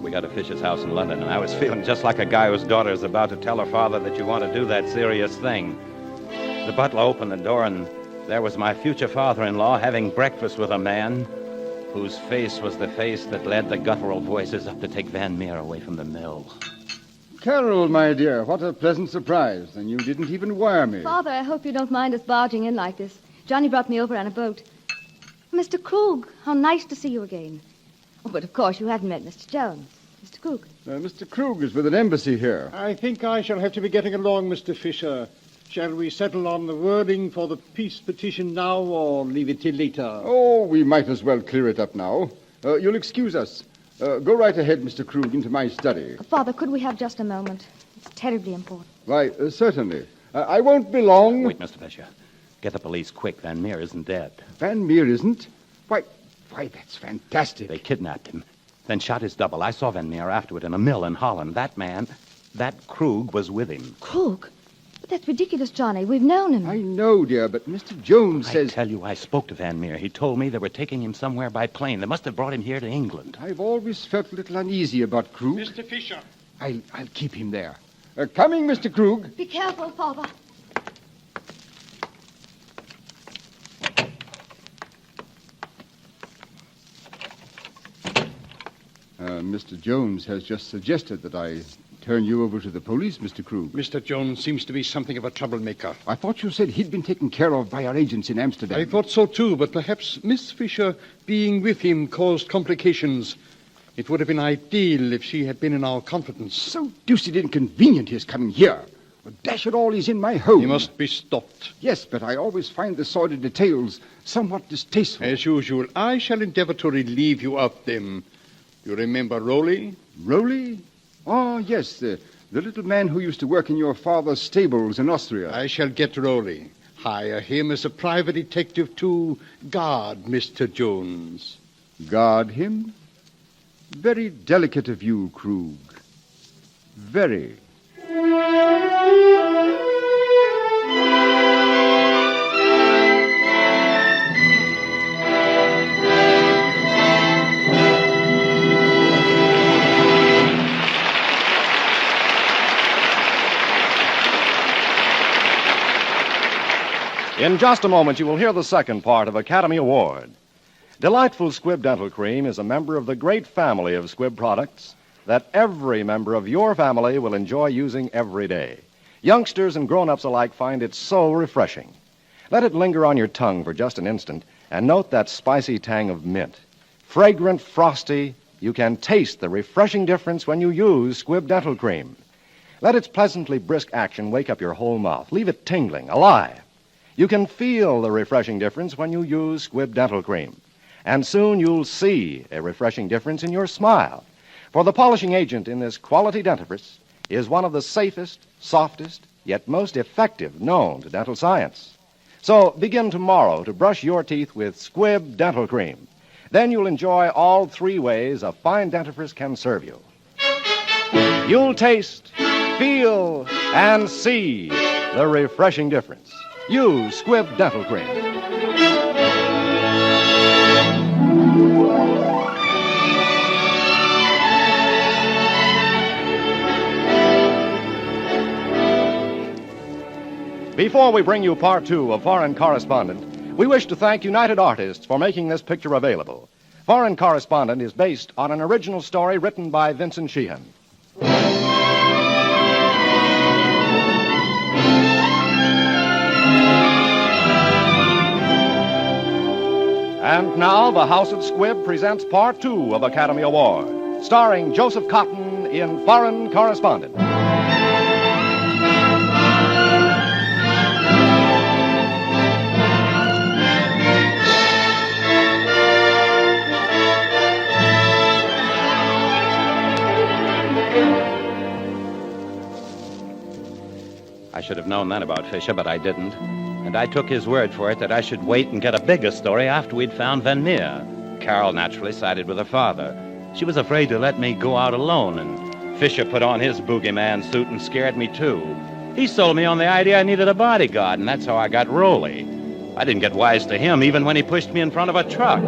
We got a Fisher's house in London, and I was feeling just like a guy whose daughter is about to tell her father that you want to do that serious thing. The butler opened the door, and there was my future father-in-law having breakfast with a man whose face was the face that led the guttural voices up to take Van Meer away from the mill. Carol, my dear, what a pleasant surprise. And you didn't even wire me. Father, I hope you don't mind us barging in like this. Johnny brought me over on a boat. Mr. Krug, how nice to see you again. Oh, but of course you hadn't met Mr. Jones. Mr. Krug. Mr. Krug is with an embassy here. I think I shall have to be getting along, Mr. Fisher. Shall we settle on the wording for the peace petition now, or leave it till later? Oh, we might as well clear it up now. You'll excuse us. Go right ahead, Mr. Krug, into my study. Father, could we have just a moment? It's terribly important. Why, certainly. I won't be long. Wait, Mr. Fisher. Get the police quick. Van Meer isn't dead. Van Meer isn't? Why, that's fantastic. They kidnapped him, then shot his double. I saw Van Meer afterward in a mill in Holland. That man, that Krug, was with him. Krug? But that's ridiculous, Johnny. We've known him. I know, dear, but Mr. Jones says... I tell you, I spoke to Van Meer. He told me they were taking him somewhere by plane. They must have brought him here to England. I've always felt a little uneasy about Krug. Mr. Fisher. I'll keep him there. Coming, Mr. Krug. Be careful, Father. Mr. Jones has just suggested that I turn you over to the police, Mr. Krug. Mr. Jones seems to be something of a troublemaker. I thought you said he'd been taken care of by our agents in Amsterdam. I thought so, too, but perhaps Miss Fisher being with him caused complications. It would have been ideal if she had been in our confidence. So deuced inconvenient his coming here. Well, dash it all, he's in my home. He must be stopped. Yes, but I always find the sordid details somewhat distasteful. As usual, I shall endeavor to relieve you of them. You remember Rowley? Rowley? Oh, yes, the little man who used to work in your father's stables in Austria. I shall get Rowley. Hire him as a private detective to guard Mr. Jones. Guard him? Very delicate of you, Krug. Very. In just a moment, you will hear the second part of Academy Award. Delightful Squibb Dental Cream is a member of the great family of Squibb products that every member of your family will enjoy using every day. Youngsters and grown-ups alike find it so refreshing. Let it linger on your tongue for just an instant and note that spicy tang of mint. Fragrant, frosty, you can taste the refreshing difference when you use Squibb Dental Cream. Let its pleasantly brisk action wake up your whole mouth. Leave it tingling, alive. You can feel the refreshing difference when you use Squibb Dental Cream. And soon you'll see a refreshing difference in your smile. For the polishing agent in this quality dentifrice is one of the safest, softest, yet most effective known to dental science. So begin tomorrow to brush your teeth with Squibb Dental Cream. Then you'll enjoy all three ways a fine dentifrice can serve you. You'll taste, feel, and see the refreshing difference. Use Squibb Dental Cream. Before we bring you part 2 of Foreign Correspondent, we wish to thank United Artists for making this picture available. Foreign Correspondent is based on an original story written by Vincent Sheehan. And now, the House of Squibb presents Part 2 of Academy Award, starring Joseph Cotton in Foreign Correspondent. I should have known that about Fisher, but I didn't. And I took his word for it that I should wait and get a bigger story after we'd found Van Meer. Carol naturally sided with her father. She was afraid to let me go out alone, and Fisher put on his boogeyman suit and scared me, too. He sold me on the idea I needed a bodyguard, and that's how I got Roley. I didn't get wise to him even when he pushed me in front of a truck.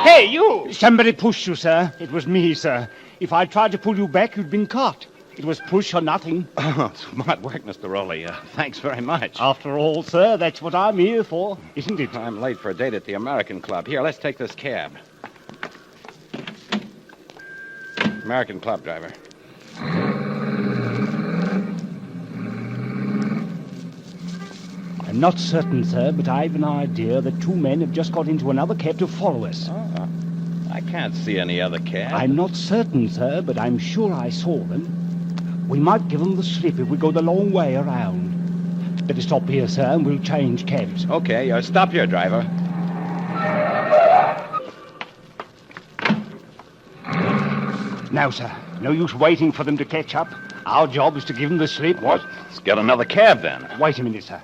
Hey, you! Somebody pushed you, sir. It was me, sir. If I tried to pull you back, you'd been caught. It was push or nothing. Oh, smart work, Mr. Roley. Thanks very much. After all, sir, that's what I'm here for, isn't it? I'm late for a date at the American Club. Here, let's take this cab. American Club driver. I'm not certain, sir, but I've an idea that two men have just got into another cab to follow us. Oh, I can't see any other cab. I'm not certain, sir, but I'm sure I saw them. We might give them the slip if we go the long way around. Better stop here, sir, and we'll change cabs. Okay, stop here, driver. Now, sir, no use waiting for them to catch up. Our job is to give them the slip. What? Let's get another cab, then. Wait a minute, sir.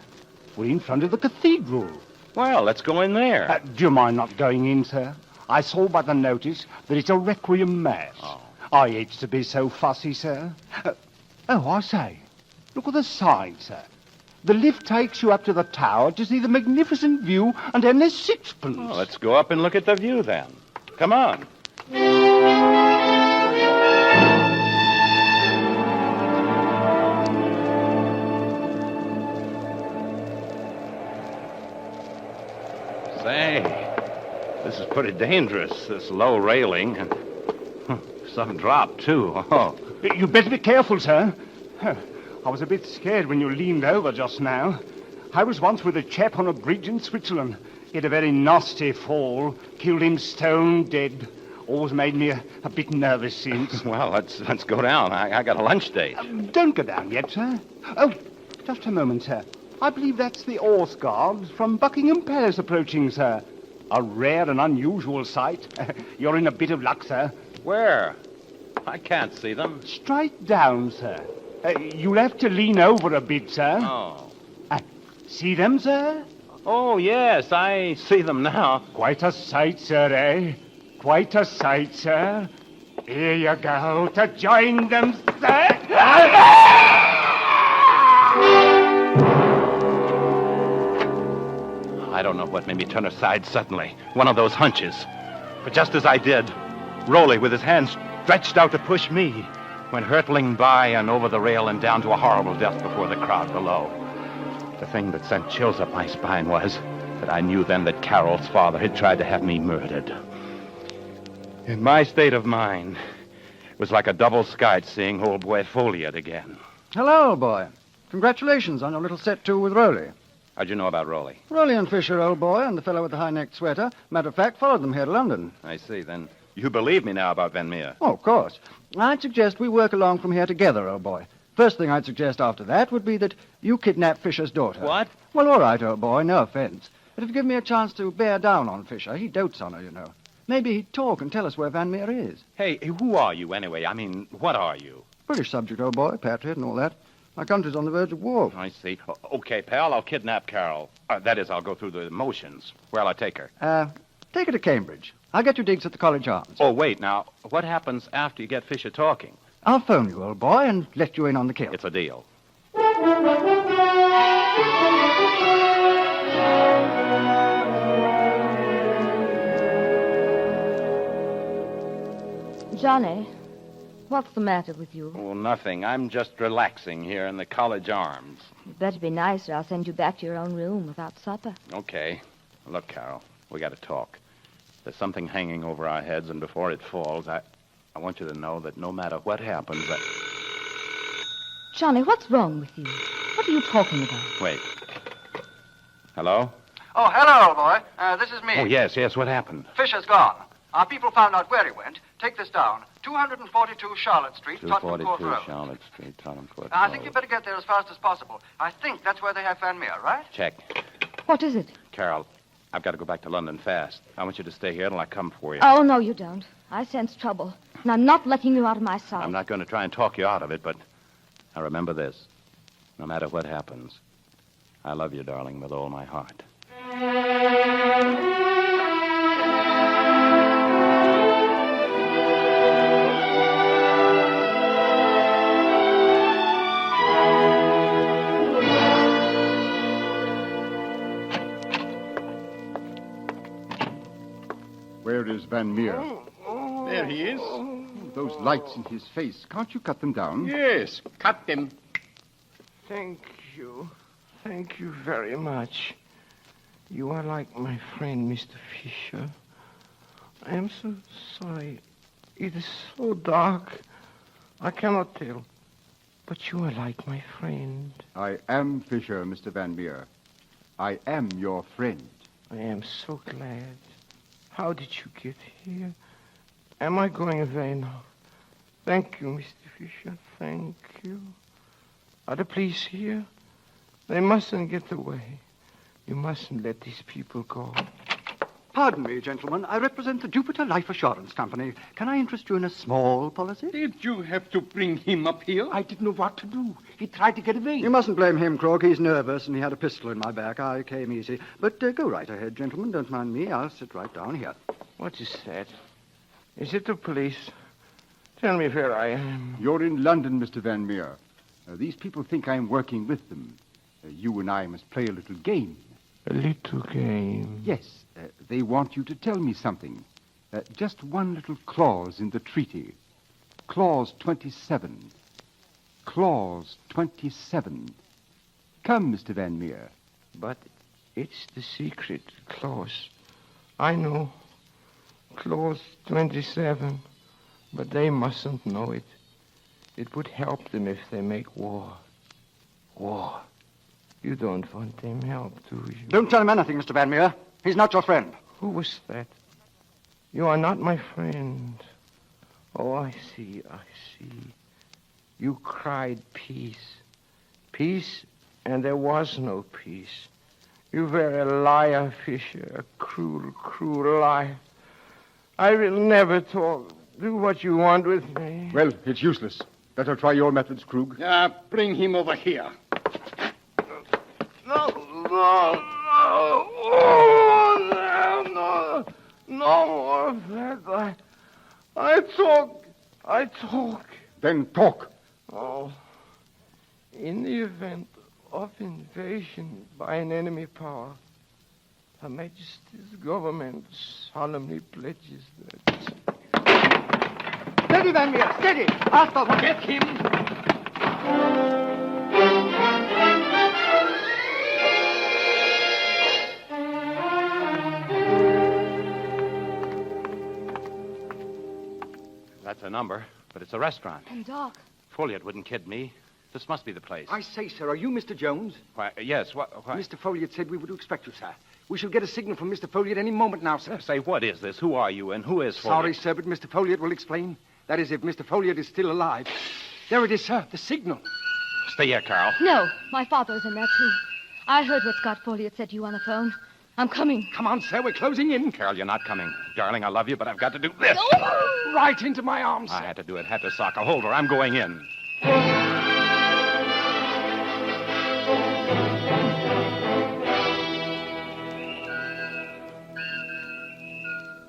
We're in front of the cathedral. Well, let's go in there. Do you mind not going in, sir? I saw by the notice that it's a requiem mass. Oh. I hate to be so fussy, sir. I say, look at the sign, sir. The lift takes you up to the tower to see the magnificent view, and then there's sixpence. Well, let's go up and look at the view, then. Come on. Say, this is pretty dangerous, this low railing. And some drop, too. Oh. You'd better be careful, sir. I was a bit scared when you leaned over just now. I was once with a chap on a bridge in Switzerland. He had a very nasty fall. Killed him stone dead. Always made me a bit nervous since. Well, let's go down. I got a lunch date. Don't go down yet, sir. Oh, just a moment, sir. I believe that's the Horse Guards from Buckingham Palace approaching, sir. A rare and unusual sight. You're in a bit of luck, sir. Where? I can't see them. Straight down, sir. You'll have to lean over a bit, sir. Oh. See them, sir? Oh, yes, I see them now. Quite a sight, sir, eh? Quite a sight, sir. Here you go to join them, sir. I don't know what made me turn aside suddenly. One of those hunches. But just as I did, Roley, with his hands stretched out to push me, went hurtling by and over the rail and down to a horrible death before the crowd below. The thing that sent chills up my spine was that I knew then that Carol's father had tried to have me murdered. In my state of mind, it was like a double skite seeing old boy Folliot again. Hello, old boy. Congratulations on your little set to with Roley. How'd you know about Roley? Roley and Fisher, old boy, and the fellow with the high-necked sweater. Matter of fact, followed them here to London. I see. Then You believe me now about Van Meer? Oh, of course. I'd suggest we work along from here together, old boy. First thing I'd suggest after that would be that you kidnap Fisher's daughter. What? Well, all right, old boy, no offense. But if you give me a chance to bear down on Fisher, he dotes on her, you know. Maybe he'd talk and tell us where Van Meer is. Hey, who are you anyway? I mean, what are you? British subject, old boy, patriot and all that. My country's on the verge of war. I see. Okay, pal, I'll kidnap Carol. That is, I'll go through the motions. Where'll I take her? Take her to Cambridge. I'll get you digs at the College Arms. Oh, wait, now, what happens after you get Fisher talking? I'll phone you, old boy, and let you in on the kill. It's a deal. Johnny, what's the matter with you? Oh, nothing. I'm just relaxing here in the College Arms. You'd better be nice or I'll send you back to your own room without supper. Okay. Look, Carol, we got to talk. There's something hanging over our heads, and before it falls, I want you to know that no matter what happens, Johnny, what's wrong with you? What are you talking about? Wait. Hello? Oh, hello, old boy. This is me. Oh, yes, what happened? Fisher's gone. Our people found out where he went. Take this down. 242 Charlotte Street, Tottenham Court 242 Road. Charlotte Street, Tottenham Court I Road. think you better get there as fast as possible. I think that's where they have Van Meer, right? Check. What is it? Carol, I've got to go back to London fast. I want you to stay here till I come for you. Oh, no, you don't. I sense trouble, and I'm not letting you out of my sight. I'm not going to try and talk you out of it, but now remember this. No matter what happens, I love you, darling, with all my heart. Where is Van Meer? There he is. Those lights in his face. Can't you cut them down? Yes, cut them. Thank you. Thank you very much. You are like my friend, Mr. Fisher. I am so sorry. It is so dark. I cannot tell. But you are like my friend. I am Fisher, Mr. Van Meer. I am your friend. I am so glad. How did you get here? Am I going away now? Thank you, Mr. Fisher. Thank you. Are the police here? They mustn't get away. You mustn't let these people go. Pardon me, gentlemen. I represent the Jupiter Life Assurance Company. Can I interest you in a small policy? Did you have to bring him up here? I didn't know what to do. He tried to get away. You mustn't blame him, Krog. He's nervous, and he had a pistol in my back. I came easy. But go right ahead, gentlemen. Don't mind me. I'll sit right down here. What is that? Is it the police? Tell me where I am. You're in London, Mr. Van Meer. These people think I'm working with them. You and I must play a little game. A little game? Yes. They want you to tell me something. Just one little clause in the treaty. Clause 27. Clause 27. Come, Mr. Van Meer. But it's the secret clause. I know. Clause 27. But they mustn't know it. It would help them if they make war. War. You don't want them help, do you? Don't tell him anything, Mr. Van Meer. He's not your friend. Who was that? You are not my friend. Oh, I see. You cried peace. Peace, and there was no peace. You were a liar, Fisher. A cruel, cruel liar. I will never talk. Do what you want with me. Well, it's useless. Better try your methods, Krug. Bring him over here. No more of that. I talk. Then talk. Oh. In the event of invasion by an enemy power, Her Majesty's government solemnly pledges that... Steady, Van Meer, steady! I'll stop him. Get him! That's a number, but it's a restaurant. And Doc. Folliot wouldn't kid me. This must be the place. I say, sir, are you Mr. Jones? Why, yes, why? Mr. Folliot said we were to expect you, sir. We shall get a signal from Mr. Folliot any moment now, sir. Say, what is this? Who are you and who is Folliot? Sorry, sir, but Mr. Folliot will explain. That is, if Mr. Folliot is still alive. There it is, sir, the signal. Stay here, Carol. No, my father is in there, too. I heard what Scott Folliot said to you on the phone. I'm coming. Come on, sir, we're closing in. Carol, you're not coming. Darling, I love you, but I've got to do this. Oh! Right into my arms, sir. I had to do it. Had to sock a holder. I'm going in.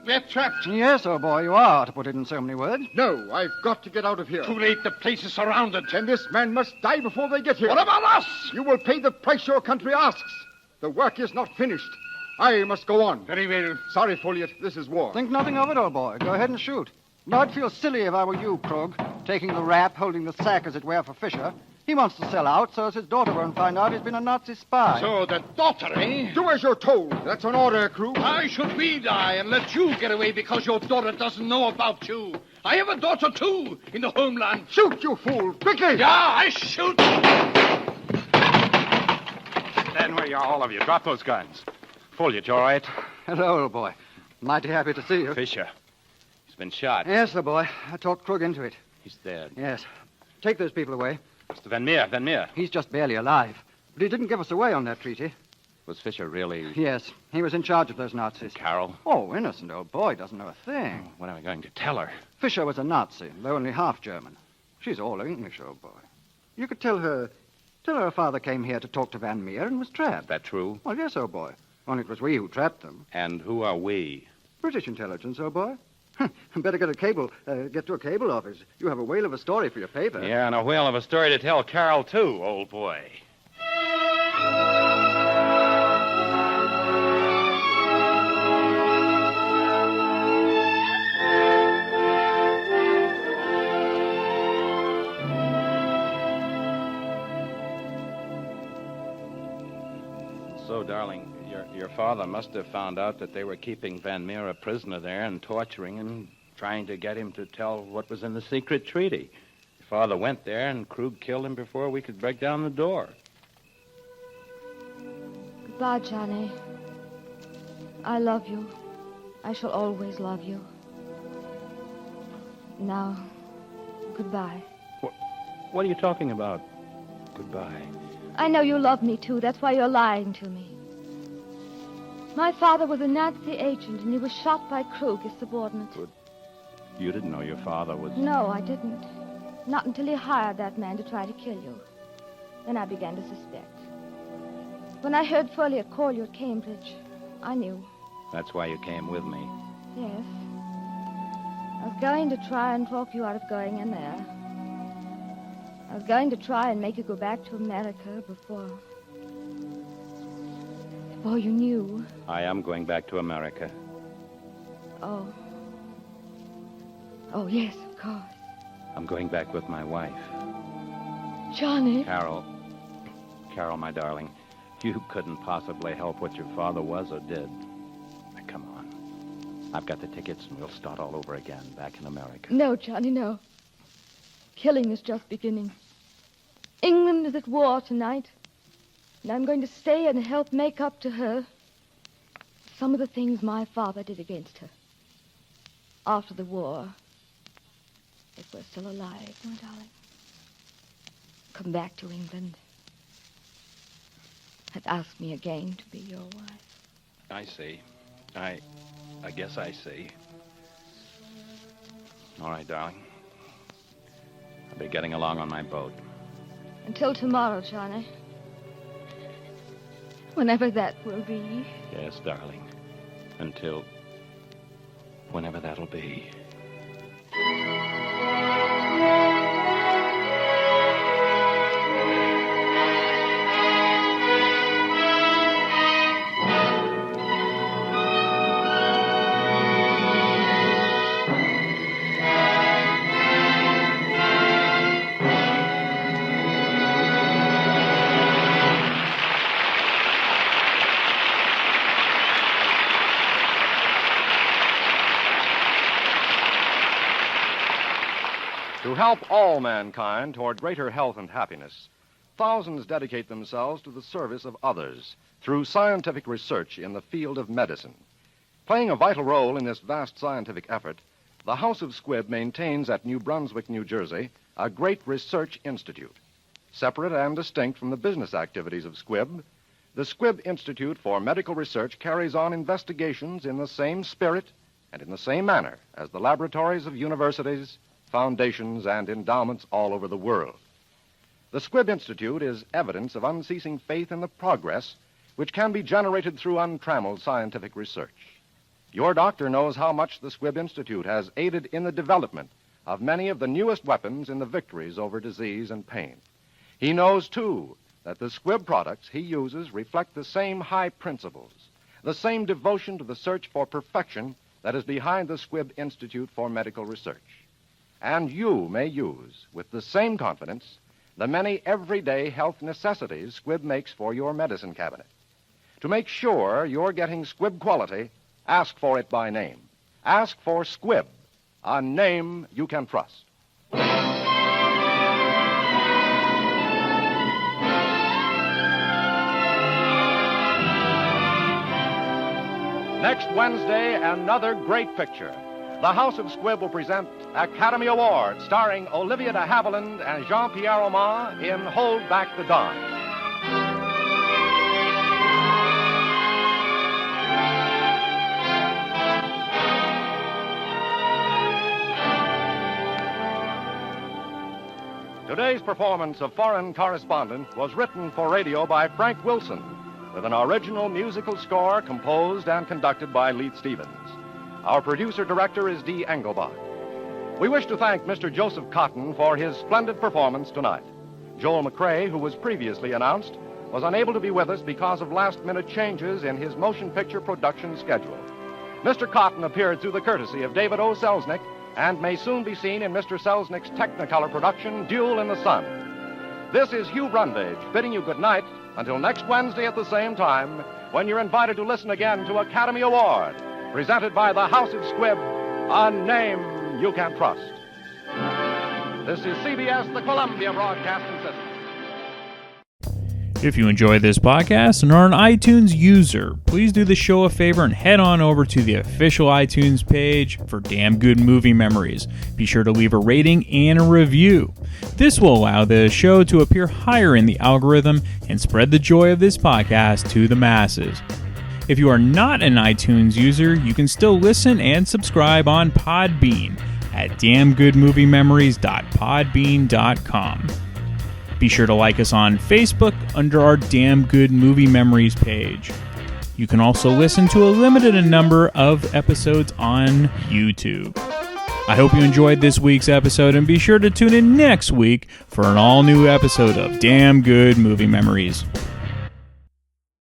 We're trapped. Yes, old boy, you are, to put it in so many words. No, I've got to get out of here. Too late. The place is surrounded. Then this man must die before they get here. What about us? You will pay the price your country asks. The work is not finished. I must go on. Very well. Sorry, Folliot. This is war. Think nothing of it, old boy. Go ahead and shoot. No, I'd feel silly if I were you, Krug. Taking the rap, holding the sack, as it were, for Fisher. He wants to sell out so as his daughter won't find out he's been a Nazi spy. So the daughter, eh? Do as you're told. That's an order, Krug. Why should we die and let you get away because your daughter doesn't know about you? I have a daughter, too, in the homeland. Shoot, you fool! Quickly! Yeah, I shoot! Stand where you are, all of you. Drop those guns. Folliot, you all right? Hello, old boy. Mighty happy to see you. Fisher. He's been shot. Yes, old boy. I talked Krug into it. He's dead. Yes. Take those people away. Mr. Van Meer. He's just barely alive. But he didn't give us away on that treaty. Was Fisher really... Yes. He was in charge of those Nazis. Carol? Oh, innocent old boy. Doesn't know a thing. What am I going to tell her? Fisher was a Nazi, though only half German. She's all English, old boy. You could tell her her father came here to talk to Van Meer and was trapped. Is that true? Well, yes, old boy. Only it was we who trapped them. And who are we? British intelligence, old boy. Better get to a cable office. You have a whale of a story for your paper. Yeah, and a whale of a story to tell Carol, too, old boy. So, darling, your father must have found out that they were keeping Van Meer a prisoner there and torturing and trying to get him to tell what was in the secret treaty. Your father went there, and Krug killed him before we could break down the door. Goodbye, Johnny. I love you. I shall always love you. Now, goodbye. What are you talking about? Goodbye. I know you love me, too. That's why you're lying to me. My father was a Nazi agent, and he was shot by Krug, his subordinate. But you didn't know your father was... No, I didn't. Not until he hired that man to try to kill you. Then I began to suspect. When I heard Folliot call you at Cambridge, I knew. That's why you came with me. Yes. I was going to try and talk you out of going in there. I was going to try and make you go back to America before you knew. I am going back to America. Oh. Oh, yes, of course. I'm going back with my wife. Johnny. Carol, my darling, you couldn't possibly help what your father was or did. Now, come on. I've got the tickets, and we'll start all over again back in America. No, Johnny, no. Killing is just beginning. England is at war tonight, and I'm going to stay and help make up to her some of the things my father did against her. After the war, if we're still alive, my darling, come back to England and ask me again to be your wife. I see. I guess I see. All right, darling. I'll be getting along on my boat. Until tomorrow, Johnny. Whenever that will be. Yes, darling. Until... whenever that'll be. To help all mankind toward greater health and happiness, thousands dedicate themselves to the service of others through scientific research in the field of medicine. Playing a vital role in this vast scientific effort, the House of Squibb maintains at New Brunswick, New Jersey, a great research institute. Separate and distinct from the business activities of Squibb, the Squibb Institute for Medical Research carries on investigations in the same spirit and in the same manner as the laboratories of universities, foundations, and endowments all over the world. The Squibb Institute is evidence of unceasing faith in the progress which can be generated through untrammeled scientific research. Your doctor knows how much the Squibb Institute has aided in the development of many of the newest weapons in the victories over disease and pain. He knows, too, that the Squibb products he uses reflect the same high principles, the same devotion to the search for perfection that is behind the Squibb Institute for Medical Research. And you may use, with the same confidence, the many everyday health necessities Squibb makes for your medicine cabinet. To make sure you're getting Squibb quality, ask for it by name. Ask for Squibb, a name you can trust. Next Wednesday, another great picture. The House of Squibb will present Academy Award, starring Olivia de Havilland and Jean-Pierre Aumont in Hold Back the Dawn. Today's performance of Foreign Correspondent was written for radio by Frank Wilson, with an original musical score composed and conducted by Leith Stevens. Our producer-director is Dee Engelbach. We wish to thank Mr. Joseph Cotton for his splendid performance tonight. Joel McCrea, who was previously announced, was unable to be with us because of last-minute changes in his motion picture production schedule. Mr. Cotton appeared through the courtesy of David O. Selznick and may soon be seen in Mr. Selznick's Technicolor production, Duel in the Sun. This is Hugh Brundage bidding you good night until next Wednesday at the same time, when you're invited to listen again to Academy Award, presented by the House of Squibb, a name you can trust. This is CBS, the Columbia Broadcasting System. If you enjoy this podcast and are an iTunes user, please do the show a favor and head on over to the official iTunes page for Damn Good Movie Memories. Be sure to leave a rating and a review. This will allow the show to appear higher in the algorithm and spread the joy of this podcast to the masses. If you are not an iTunes user, you can still listen and subscribe on Podbean at damngoodmoviememories.podbean.com. Be sure to like us on Facebook under our Damn Good Movie Memories page. You can also listen to a limited number of episodes on YouTube. I hope you enjoyed this week's episode, and be sure to tune in next week for an all-new episode of Damn Good Movie Memories.